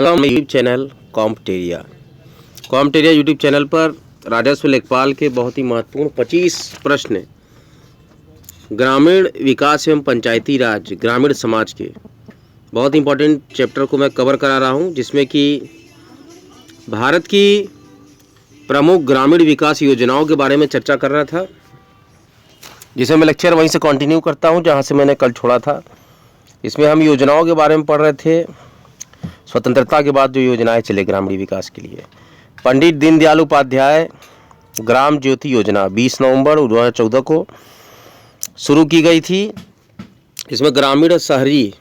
YouTube channel कॉम्पटेरिया YouTube channel पर राजस्व लेखपाल के बहुत ही महत्वपूर्ण 25 प्रश्न ग्रामीण विकास एवं पंचायती राज ग्रामीण समाज के बहुत इंपॉर्टेंट चैप्टर को मैं कवर करा रहा हूं, जिसमें कि भारत की प्रमुख ग्रामीण विकास योजनाओं के बारे में चर्चा कर रहा था, जिसे मैं लेक्चर वहीं से कंटिन्यू करता हूं जहां से मैंने कल छोड़ा था। इसमें हम योजनाओं के बारे में पढ़ रहे थे, स्वतंत्रता के बाद जो योजनाएं चले ग्रामीण विकास के लिए। पंडित दीनदयाल उपाध्याय ग्राम ज्योति योजना 20 नवंबर 2014 को शुरू की गई थी। इसमें ग्रामीण और शहरी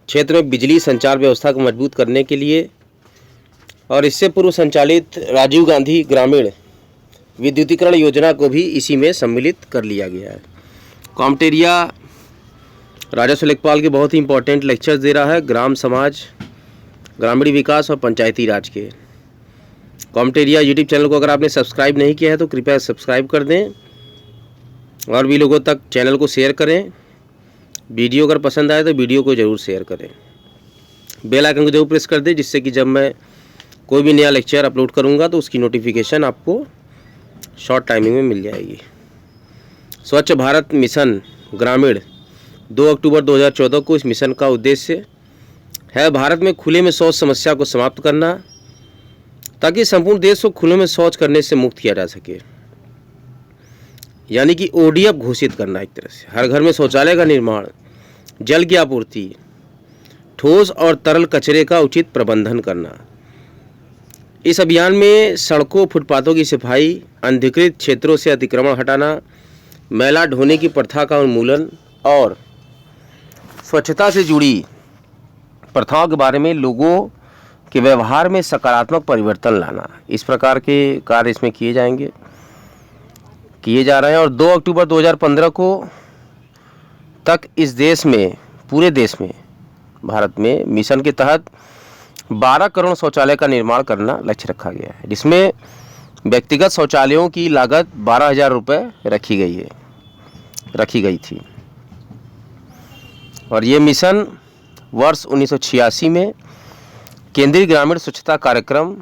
क्षेत्र में बिजली संचार व्यवस्था को मजबूत करने के लिए और इससे पूर्व संचालित राजीव गांधी ग्रामीण विद्युतीकरण योजना को भी इसी में सम्मिलित कर लिया गया है। कॉम्पटेरिया राजस्व लेखपाल के बहुत ही इंपॉर्टेंट लेक्चर्स दे रहा है ग्राम समाज, ग्रामीण विकास और पंचायती राज के। कॉम्पटेरिया यूट्यूब चैनल को अगर आपने सब्सक्राइब नहीं किया है तो कृपया सब्सक्राइब कर दें और भी लोगों तक चैनल को शेयर करें। वीडियो अगर पसंद आए तो वीडियो को ज़रूर शेयर करें। बेल आइकन को जरूर प्रेस कर दें, जिससे कि जब मैं कोई भी नया लेक्चर अपलोड करूंगा तो उसकी नोटिफिकेशन आपको शॉर्ट टाइमिंग में मिल जाएगी। स्वच्छ भारत मिशन ग्रामीण 2 अक्टूबर 2014 को इस मिशन का उद्देश्य है भारत में खुले में शौच समस्या को समाप्त करना, ताकि संपूर्ण देश को खुले में शौच करने से मुक्त किया जा सके। यानी कि ओडीएफ घोषित करना, एक तरह से हर घर में शौचालय का निर्माण, जल की आपूर्ति, ठोस और तरल कचरे का उचित प्रबंधन करना। इस अभियान में सड़कों, फुटपाथों की सफाई, अनधिकृत क्षेत्रों से अतिक्रमण हटाना, मैला ढोने की प्रथा का उन्मूलन और स्वच्छता से जुड़ी प्रथाओं के बारे में लोगों के व्यवहार में सकारात्मक परिवर्तन लाना, इस प्रकार के कार्य इसमें किए जा रहे हैं। और 2 अक्टूबर 2015 को तक इस देश में, पूरे देश में, भारत में मिशन के तहत 12 करोड़ शौचालय का निर्माण करना लक्ष्य रखा गया है, जिसमें व्यक्तिगत शौचालयों की लागत 12,000 रुपये रखी गई थी। और ये मिशन वर्ष 1986 में केंद्रीय ग्रामीण स्वच्छता कार्यक्रम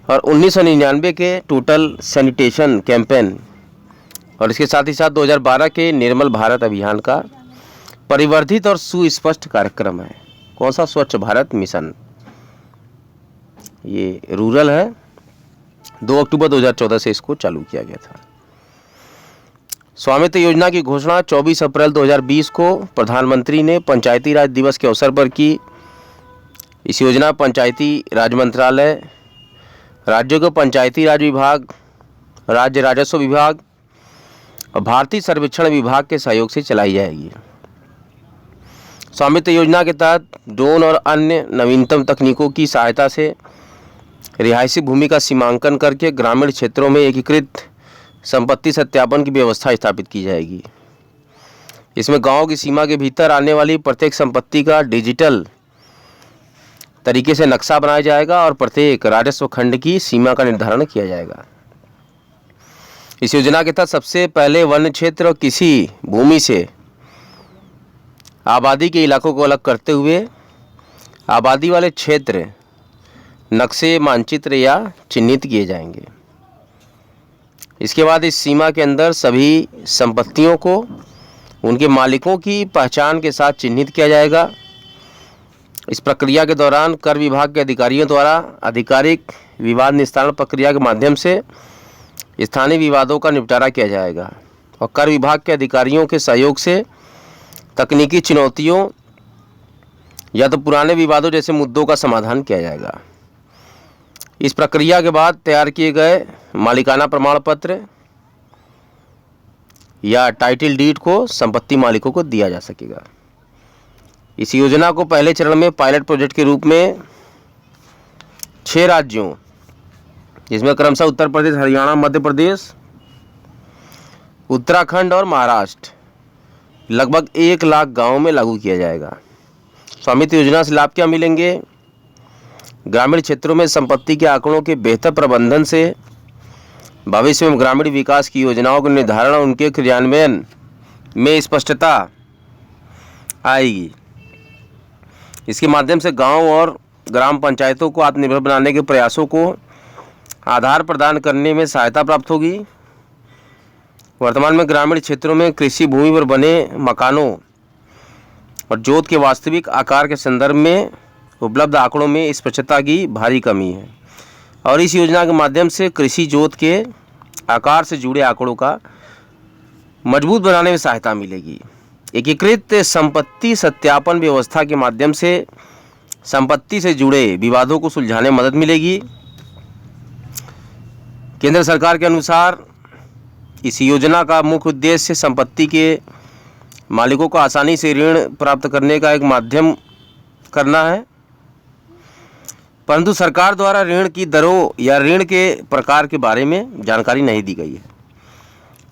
और 1999 के टोटल सैनिटेशन कैंपेन और इसके साथ ही साथ 2012 के निर्मल भारत अभियान का परिवर्धित और सुस्पष्ट कार्यक्रम है। कौन सा? स्वच्छ भारत मिशन। ये रूरल है। 2 अक्टूबर 2014 से इसको चालू किया गया था। स्वामित्व योजना की घोषणा 24 अप्रैल 2020 को प्रधानमंत्री ने पंचायती राज दिवस के अवसर पर की। इस योजना पंचायती राज मंत्रालय, राज्यों के पंचायती राज विभाग, राज्य राजस्व विभाग और भारतीय सर्वेक्षण विभाग के सहयोग से चलाई जाएगी। स्वामित्व योजना के तहत ड्रोन और अन्य नवीनतम तकनीकों की सहायता से रिहायशी भूमि का सीमांकन करके ग्रामीण क्षेत्रों में एकीकृत संपत्ति सत्यापन की व्यवस्था स्थापित की जाएगी। इसमें गांव की सीमा के भीतर आने वाली प्रत्येक संपत्ति का डिजिटल तरीके से नक्शा बनाया जाएगा और प्रत्येक राजस्व खंड की सीमा का निर्धारण किया जाएगा। इस योजना के तहत सबसे पहले वन क्षेत्र और किसी भूमि से आबादी के इलाकों को अलग करते हुए आबादी वाले क्षेत्र नक्शे, मानचित्र या चिन्हित किए जाएंगे। इसके बाद इस सीमा के अंदर सभी संपत्तियों को उनके मालिकों की पहचान के साथ चिन्हित किया जाएगा। इस प्रक्रिया के दौरान कर विभाग के अधिकारियों द्वारा आधिकारिक विवाद निस्तारण प्रक्रिया के माध्यम से स्थानीय विवादों का निपटारा किया जाएगा और कर विभाग के अधिकारियों के सहयोग से तकनीकी चुनौतियों या तो पुराने विवादों जैसे मुद्दों का समाधान किया जाएगा। इस प्रक्रिया के बाद तैयार किए गए मालिकाना प्रमाण पत्र या टाइटल डीड को संपत्ति मालिकों को दिया जा सकेगा। इस योजना को पहले चरण में पायलट प्रोजेक्ट के रूप में 6 राज्यों, जिसमें क्रमशः उत्तर प्रदेश, हरियाणा, मध्य प्रदेश, उत्तराखंड और महाराष्ट्र, लगभग 1 लाख गांवों में लागू किया जाएगा। स्वामित्व योजना से लाभ क्या मिलेंगे? ग्रामीण क्षेत्रों में संपत्ति के आंकड़ों के बेहतर प्रबंधन से भविष्य में ग्रामीण विकास की योजनाओं के निर्धारण और उनके क्रियान्वयन में स्पष्टता आएगी। इसके माध्यम से गांव और ग्राम पंचायतों को आत्मनिर्भर बनाने के प्रयासों को आधार प्रदान करने में सहायता प्राप्त होगी। वर्तमान में ग्रामीण क्षेत्रों में कृषि भूमि पर बने मकानों और जोत के वास्तविक आकार के संदर्भ में उपलब्ध आंकड़ों में स्पष्टता की भारी कमी है और इस योजना के माध्यम से कृषि जोत के आकार से जुड़े आंकड़ों का मजबूत बनाने में सहायता मिलेगी। एकीकृत संपत्ति सत्यापन व्यवस्था के माध्यम से संपत्ति से जुड़े विवादों को सुलझाने में मदद मिलेगी। केंद्र सरकार के अनुसार इस योजना का मुख्य उद्देश्य संपत्ति के मालिकों को आसानी से ऋण प्राप्त करने का एक माध्यम करना है, परंतु सरकार द्वारा ऋण की दरों या ऋण के प्रकार के बारे में जानकारी नहीं दी गई है।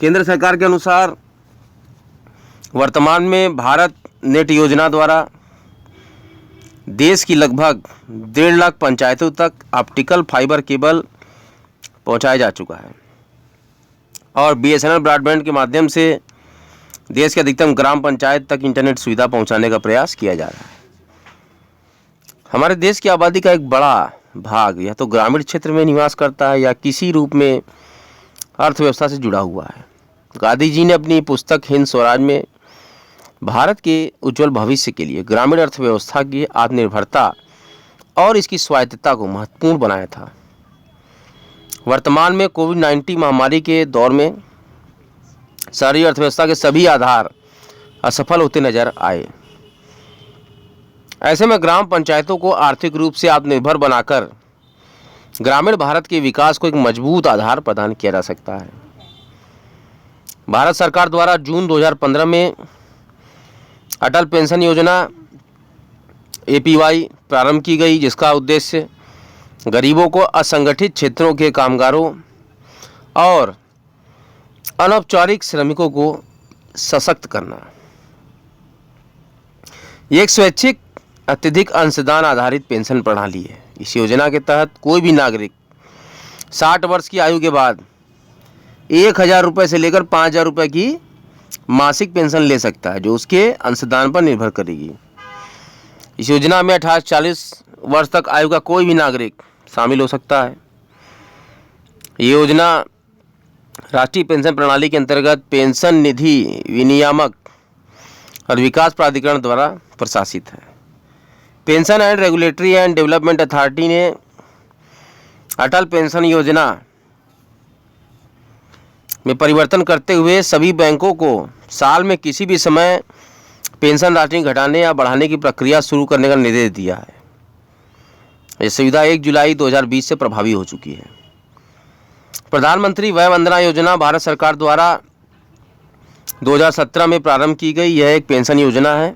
केंद्र सरकार के अनुसार वर्तमान में भारत नेट योजना द्वारा देश की लगभग 1.5 लाख पंचायतों तक ऑप्टिकल फाइबर केबल पहुंचाया जा चुका है और BSNL ब्रॉडबैंड के माध्यम से देश के अधिकतम ग्राम पंचायत तक इंटरनेट सुविधा पहुंचाने का प्रयास किया जा रहा है। हमारे देश की आबादी का एक बड़ा भाग या तो ग्रामीण क्षेत्र में निवास करता है या किसी रूप में अर्थव्यवस्था से जुड़ा हुआ है। गांधी जी ने अपनी पुस्तक हिंद स्वराज में भारत के उज्जवल भविष्य के लिए ग्रामीण अर्थव्यवस्था की आत्मनिर्भरता और इसकी स्वायत्तता को महत्वपूर्ण बनाया था। वर्तमान में कोविड-19 महामारी के दौर में शहरी अर्थव्यवस्था के सभी आधार असफल होते नजर आए। ऐसे में ग्राम पंचायतों को आर्थिक रूप से आत्मनिर्भर बनाकर ग्रामीण भारत के विकास को एक मजबूत आधार प्रदान किया जा सकता है। भारत सरकार द्वारा जून 2015 में अटल पेंशन योजना APY प्रारंभ की गई, जिसका उद्देश्य गरीबों को, असंगठित क्षेत्रों के कामगारों और अनौपचारिक श्रमिकों को सशक्त करना। ये एक स्वैच्छिक अत्यधिक अंशदान आधारित पेंशन प्रणाली है। इस योजना के तहत कोई भी नागरिक 60 वर्ष की आयु के बाद 1,000 रुपये से लेकर 5,000 रुपये की मासिक पेंशन ले सकता है, जो उसके अंशदान पर निर्भर करेगी। इस योजना में 18 से 40 वर्ष तक आयु का कोई भी नागरिक शामिल हो सकता है। ये योजना राष्ट्रीय पेंशन प्रणाली के अंतर्गत पेंशन निधि विनियामक और विकास प्राधिकरण द्वारा प्रशासित है। Pension and regulatory and development authority ने अटल पेंशन योजना में परिवर्तन करते हुए सभी बैंकों को साल में किसी भी समय पेंशन राशि घटाने या बढ़ाने की प्रक्रिया शुरू करने का निर्देश दिया है। यह सुविधा 1 जुलाई 2020 से प्रभावी हो चुकी है। प्रधानमंत्री वय वंदना योजना भारत सरकार द्वारा 2017 में प्रारंभ की गई यह एक पेंशन योजना है।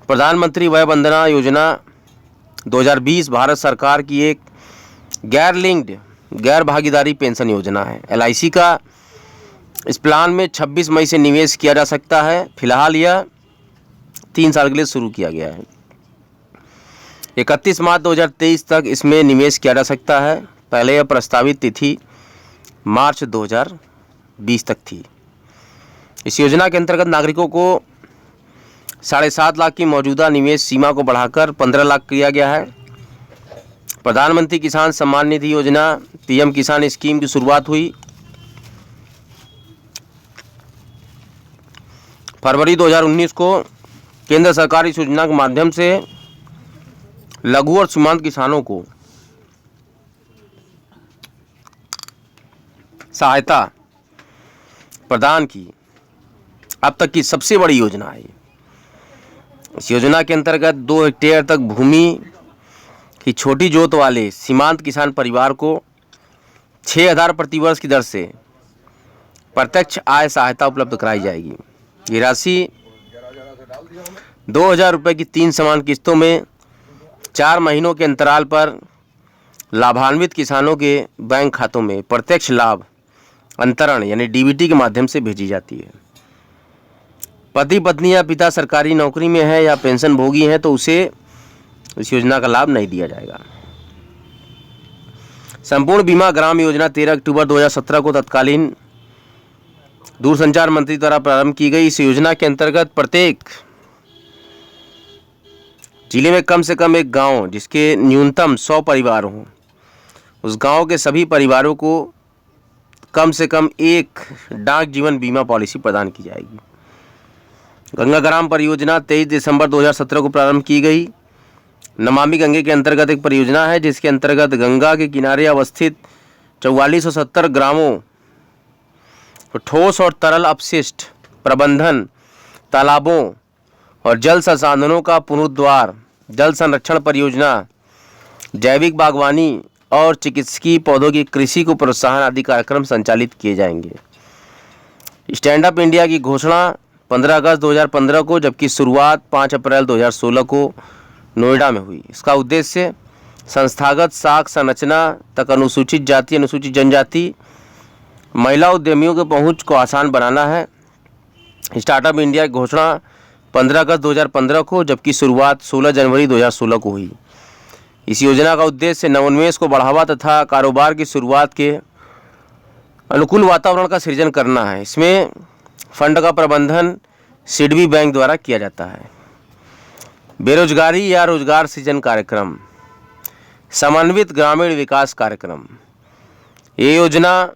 प्रधानमंत्री वय वंदना योजना 2020 भारत सरकार की एक गैर लिंक्ड गैर भागीदारी पेंशन योजना है। LIC का इस प्लान में 26 मई से निवेश किया जा सकता है। फिलहाल यह 3 साल के लिए शुरू किया गया है। 31 मार्च 2023 तक इसमें निवेश किया जा सकता है। पहले यह प्रस्तावित तिथि मार्च 2020 तक थी। इस योजना के अंतर्गत नागरिकों को 7.5 लाख की मौजूदा निवेश सीमा को बढ़ाकर 15 लाख किया गया है। प्रधानमंत्री किसान सम्मान निधि योजना PM किसान स्कीम की शुरुआत हुई फरवरी 2019 को। केंद्र सरकार इस योजना के माध्यम से लघु और सीमांत किसानों को सहायता प्रदान की अब तक की सबसे बड़ी योजना है। इस योजना के अंतर्गत 2 हेक्टेयर तक भूमि की छोटी जोत वाले सीमांत किसान परिवार को 6,000 प्रतिवर्ष की दर से प्रत्यक्ष आय सहायता उपलब्ध कराई जाएगी। ये राशि 2,000 रुपये की 3 समान किस्तों में 4 महीनों के अंतराल पर लाभान्वित किसानों के बैंक खातों में प्रत्यक्ष लाभ अंतरण यानी DBT के माध्यम से भेजी जाती है। पति पत्नी या पिता सरकारी नौकरी में है या पेंशन भोगी है तो उसे इस योजना का लाभ नहीं दिया जाएगा। संपूर्ण बीमा ग्राम योजना 13 अक्टूबर 2017 को तत्कालीन दूरसंचार मंत्री द्वारा प्रारंभ की गई। इस योजना के अंतर्गत प्रत्येक जिले में कम से कम एक गांव जिसके न्यूनतम 100 परिवार हों, उस गांव के सभी परिवारों को कम से कम एक डाक जीवन बीमा पॉलिसी प्रदान की जाएगी। गंगा ग्राम परियोजना 23 दिसंबर 2017 को प्रारंभ की गई। नमामि गंगे के अंतर्गत एक परियोजना है जिसके अंतर्गत गंगा के किनारे अवस्थित 4470 ग्रामों को ठोस और तरल अपशिष्ट प्रबंधन, तालाबों और जल संसाधनों का पुनरुद्धार, जल संरक्षण परियोजना, जैविक बागवानी और चिकित्सकीय पौधों की कृषि को प्रोत्साहन आदि कार्यक्रम संचालित किए जाएंगे। स्टैंड अप इंडिया की घोषणा 15 अगस्त 2015 को, जबकि शुरुआत 5 अप्रैल 2016 को नोएडा में हुई। इसका उद्देश्य संस्थागत साख संरचना तक अनुसूचित जाति, अनुसूचित जनजाति, महिला उद्यमियों के पहुंच को आसान बनाना है। स्टार्टअप इंडिया की घोषणा 15 अगस्त 2015 को, जबकि शुरुआत 16 जनवरी 2016 को हुई। इस योजना का उद्देश्य नवोन्मेष को बढ़ावा तथा कारोबार की शुरुआत के अनुकूल वातावरण का सृजन करना है। इसमें फंड का प्रबंधन सिडबी बैंक द्वारा किया जाता है। बेरोजगारी या रोजगार सृजन कार्यक्रम, समन्वित ग्रामीण विकास कार्यक्रम। ये योजना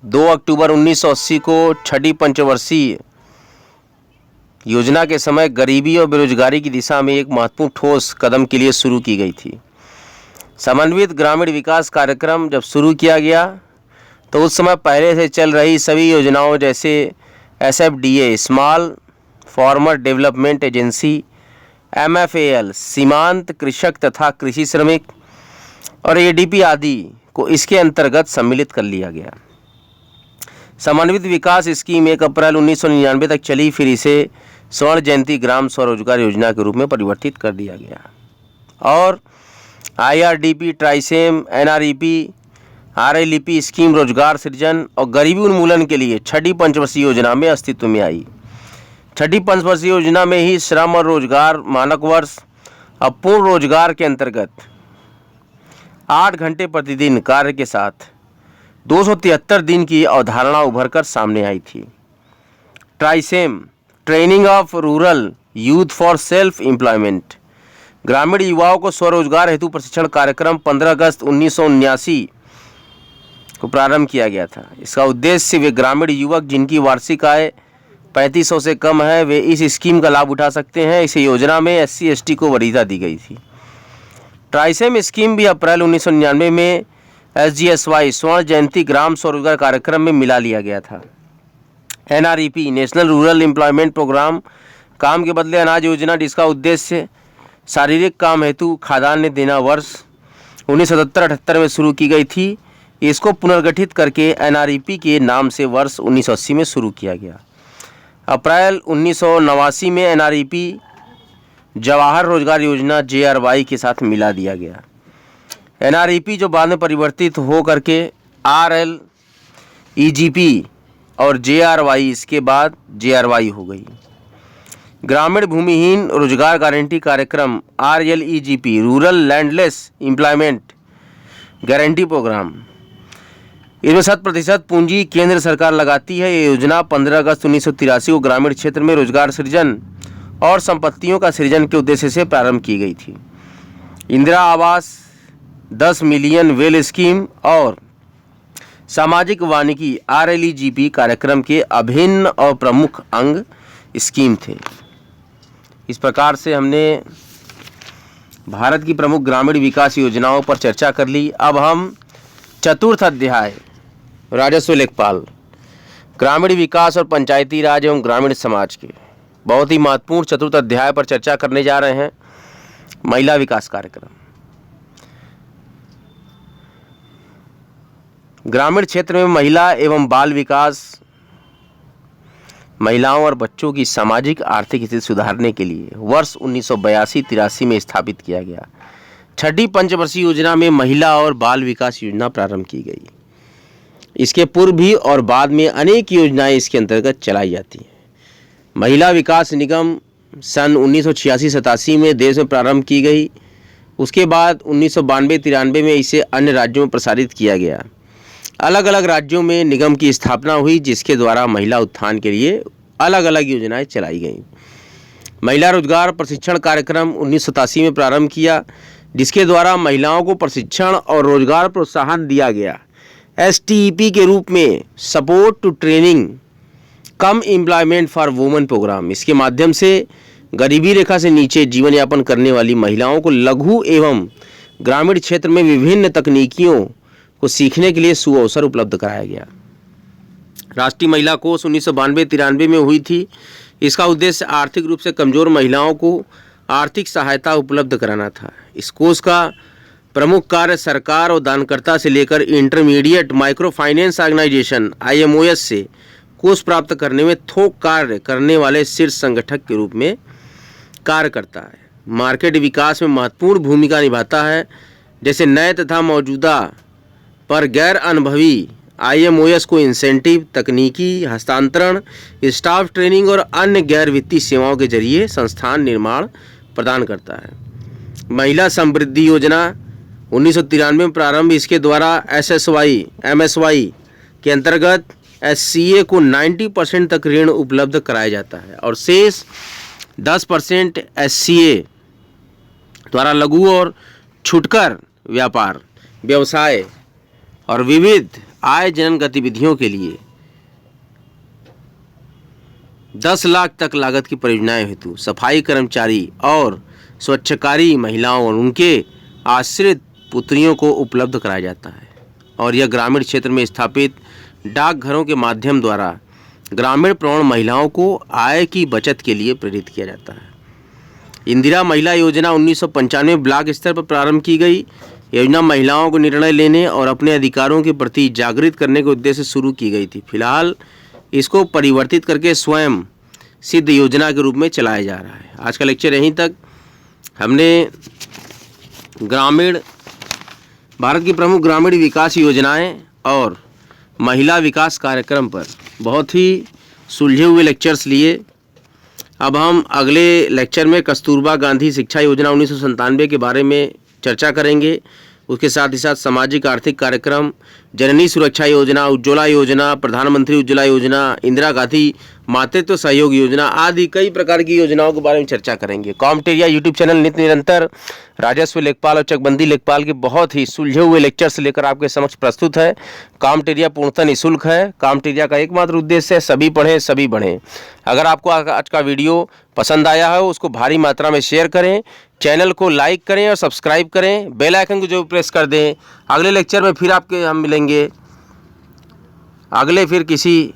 2 अक्टूबर 1980 को छठी पंचवर्षीय योजना के समय गरीबी और बेरोजगारी की दिशा में एक महत्वपूर्ण ठोस कदम के लिए शुरू की गई थी। समन्वित ग्रामीण विकास कार्यक्रम जब शुरू किया गया तो उस समय पहले से चल रही सभी योजनाओं जैसे SFDA small farmer development agency, MFAL सीमांत कृषक तथा कृषि श्रमिक और ADP आदि को इसके अंतर्गत सम्मिलित कर लिया गया। समन्वित विकास स्कीम 1 अप्रैल 1999 तक चली, फिर इसे स्वर्ण जयंती ग्राम स्वरोजगार योजना के रूप में परिवर्तित कर दिया गया और IRDP, ट्राइसेम, NREP, RLEP स्कीम रोजगार सृजन और गरीबी उन्मूलन के लिए छठी पंचवर्षीय योजना में अस्तित्व में आई। छठी पंचवर्षीय योजना में ही श्रम और रोजगार मानक वर्ष और पूर्ण रोजगार के अंतर्गत 8 घंटे प्रतिदिन कार्य के साथ 273 दिन की अवधारणा उभर कर सामने आई थी। TRYSEM training of rural youth for self employment, ग्रामीण युवाओं को स्वरोजगार हेतु प्रशिक्षण कार्यक्रम 15 अगस्त 1979 को प्रारंभ किया गया था। इसका उद्देश्य वे ग्रामीण युवक जिनकी वार्षिक आय 3500 से कम है वे इस स्कीम का लाभ उठा सकते हैं। इस योजना में SC ST को वरीयता दी गई थी। ट्राइसेम स्कीम भी अप्रैल 1999 में SGSY स्वर्ण जयंती ग्राम स्वरोजगार कार्यक्रम में मिला लिया गया था। NREP national rural employment programme काम के बदले अनाज योजना, जिसका उद्देश्य शारीरिक काम हेतु खाद्यान्न देना, वर्ष 1977-78 में शुरू की गई थी। इसको पुनर्गठित करके NREP के नाम से वर्ष 1980 में शुरू किया गया। अप्रैल 1989 में NREP जवाहर रोजगार योजना JRY के साथ मिला दिया गया। NREP जो बाद में परिवर्तित हो करके RLEGP और JRY, इसके बाद JRY हो गई। ग्रामीण भूमिहीन रोजगार गारंटी कार्यक्रम RLEGP rural landless employment guarantee programme, इसमें 100% पूंजी केंद्र सरकार लगाती है। ये योजना 15 अगस्त 1983 को ग्रामीण क्षेत्र में रोजगार सृजन और संपत्तियों का सृजन के उद्देश्य से प्रारंभ की गई थी। इंदिरा आवास 10 मिलियन वेल स्कीम और सामाजिक वानिकी RLEGP कार्यक्रम के अभिन्न और प्रमुख अंग स्कीम थे। इस प्रकार से हमने भारत की प्रमुख ग्रामीण विकास योजनाओं पर चर्चा कर ली। अब हम चतुर्थ अध्याय राजस्व लेखपाल, ग्रामीण विकास और पंचायती राज एवं ग्रामीण समाज के बहुत ही महत्वपूर्ण चतुर्थ अध्याय पर चर्चा करने जा रहे हैं। महिला विकास कार्यक्रम। ग्रामीण क्षेत्र में महिला एवं बाल विकास, महिलाओं और बच्चों की सामाजिक आर्थिक स्थिति सुधारने के लिए वर्ष 1982-83 में स्थापित किया गया। छठी पंचवर्षीय योजना में महिला और बाल विकास योजना प्रारंभ की गई। इसके पूर्व भी और बाद में अनेक योजनाएं इसके अंतर्गत चलाई जाती हैं। महिला विकास निगम सन 1986-87 में देश में प्रारंभ की गई। उसके बाद 1992-93 में इसे अन्य राज्यों में प्रसारित किया गया। अलग अलग राज्यों में निगम की स्थापना हुई, जिसके द्वारा महिला उत्थान के लिए अलग अलग योजनाएं चलाई गईं। महिला रोजगार प्रशिक्षण कार्यक्रम 1987 में प्रारंभ किया, जिसके द्वारा महिलाओं को प्रशिक्षण और रोजगार प्रोत्साहन दिया गया। STEP के रूप में support to training cum employment for women programme, इसके माध्यम से गरीबी रेखा से नीचे जीवन यापन करने वाली महिलाओं को लघु एवं ग्रामीण क्षेत्र में विभिन्न तकनीकियों को सीखने के लिए सुअवसर उपलब्ध कराया गया। राष्ट्रीय महिला कोष 1992-93 में हुई थी। इसका उद्देश्य आर्थिक रूप से कमजोर महिलाओं को आर्थिक सहायता उपलब्ध कराना था। इस कोष का प्रमुख कार्य सरकार और दानकर्ता से लेकर intermediate micro finance organisation IMOS से कोष प्राप्त करने में थोक कार्य करने वाले शीर्ष संगठक के रूप में कार्य करता है। मार्केट विकास में महत्वपूर्ण भूमिका निभाता है, जैसे नए तथा मौजूदा पर गैर अनुभवी IMOS को इंसेंटिव, तकनीकी हस्तांतरण, स्टाफ ट्रेनिंग और अन्य गैर वित्तीय सेवाओं के जरिए संस्थान निर्माण प्रदान करता है। महिला समृद्धि योजना 1993 में प्रारंभ, इसके द्वारा MSY के अंतर्गत SCA को 90% तक ऋण उपलब्ध कराया जाता है और शेष 10% SCA द्वारा लघु और छुटकर व्यापार, व्यवसाय और विविध आय जनन गतिविधियों के लिए 10 लाख तक लागत की परियोजनाएं हेतु सफाई कर्मचारी और स्वच्छकारी महिलाओं और उनके आश्रित पुत्रियों को उपलब्ध कराया जाता है। और यह ग्रामीण क्षेत्र में स्थापित डाकघरों के माध्यम द्वारा ग्रामीण प्रवण महिलाओं को आय की बचत के लिए प्रेरित किया जाता है। इंदिरा महिला योजना 1995 में ब्लॉक स्तर पर प्रारंभ की गई। योजना महिलाओं को निर्णय लेने और अपने अधिकारों के प्रति जागृत करने के उद्देश्य से शुरू की गई थी। फिलहाल इसको परिवर्तित करके स्वयं सिद्ध योजना के रूप में चलाया जा रहा है। आज का लेक्चर यहीं तक। हमने ग्रामीण भारत की प्रमुख ग्रामीण विकास योजनाएं और महिला विकास कार्यक्रम पर बहुत ही सुलझे हुए लेक्चर्स लिए। अब हम अगले लेक्चर में कस्तूरबा गांधी शिक्षा योजना 1997 के बारे में चर्चा करेंगे। उसके साथ ही साथ सामाजिक आर्थिक कार्यक्रम, जननी सुरक्षा योजना, उज्ज्वला योजना, प्रधानमंत्री उज्ज्वला योजना, इंदिरा गांधी मातृत्व सहयोग योजना आदि कई प्रकार की योजनाओं के बारे में चर्चा करेंगे। कॉम्टेरिया यूट्यूब चैनल नित्य निरंतर राजस्व लेखपाल और चकबंदी लेखपाल के बहुत ही सुलझे हुए लेक्चर्स लेकर आपके समक्ष प्रस्तुत है। कॉम्टेरिया पूर्णतः निःशुल्क है। कॉम्टेरिया का एकमात्र उद्देश्य है सभी पढ़ें सभी बढ़ें। अगर आपको आज का वीडियो पसंद आया है उसको भारी मात्रा में शेयर करें, चैनल को लाइक करें और सब्सक्राइब करें, बेल आइकन को जो प्रेस कर दें। अगले लेक्चर में फिर हम मिलेंगे। अगले फिर किसी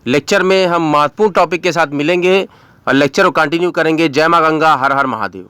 लेक्चर में हम महत्वपूर्ण टॉपिक के साथ मिलेंगे और लेक्चर को कंटिन्यू करेंगे। जय मां गंगा, हर हर महादेव।